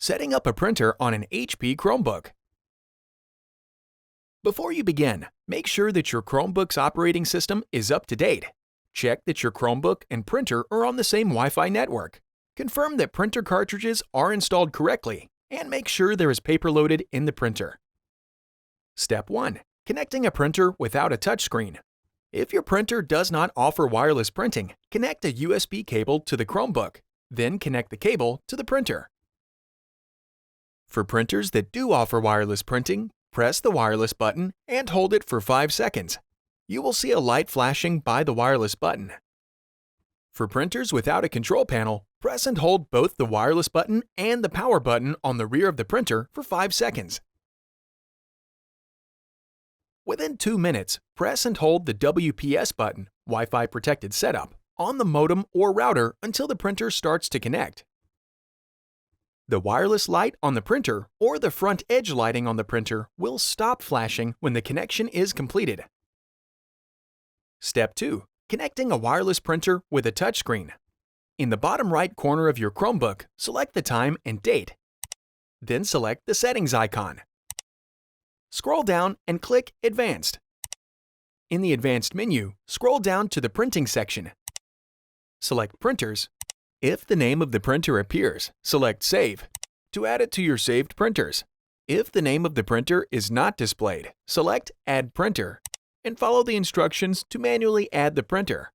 Setting up a printer on an HP Chromebook. Before you begin, make sure that your Chromebook's operating system is up to date. Check that your Chromebook and printer are on the same Wi-Fi network. Confirm that printer cartridges are installed correctly, and make sure there is paper loaded in the printer. Step 1. Connecting a printer without a touchscreen. If your printer does not offer wireless printing, connect a USB cable to the Chromebook, then connect the cable to the printer. For printers that do offer wireless printing, press the wireless button and hold it for 5 seconds. You will see a light flashing by the wireless button. For printers without a control panel, press and hold both the wireless button and the power button on the rear of the printer for 5 seconds. Within 2 minutes, press and hold the WPS button, Wi-Fi protected setup, on the modem or router until the printer starts to connect. The wireless light on the printer or the front edge lighting on the printer will stop flashing when the connection is completed. Step 2. Connecting a wireless printer with a touchscreen. In the bottom right corner of your Chromebook, select the time and date. Then select the settings icon. Scroll down and click Advanced. In the Advanced menu, scroll down to the Printing section. Select Printers. If the name of the printer appears, select Save to add it to your saved printers. If the name of the printer is not displayed, select Add Printer and follow the instructions to manually add the printer.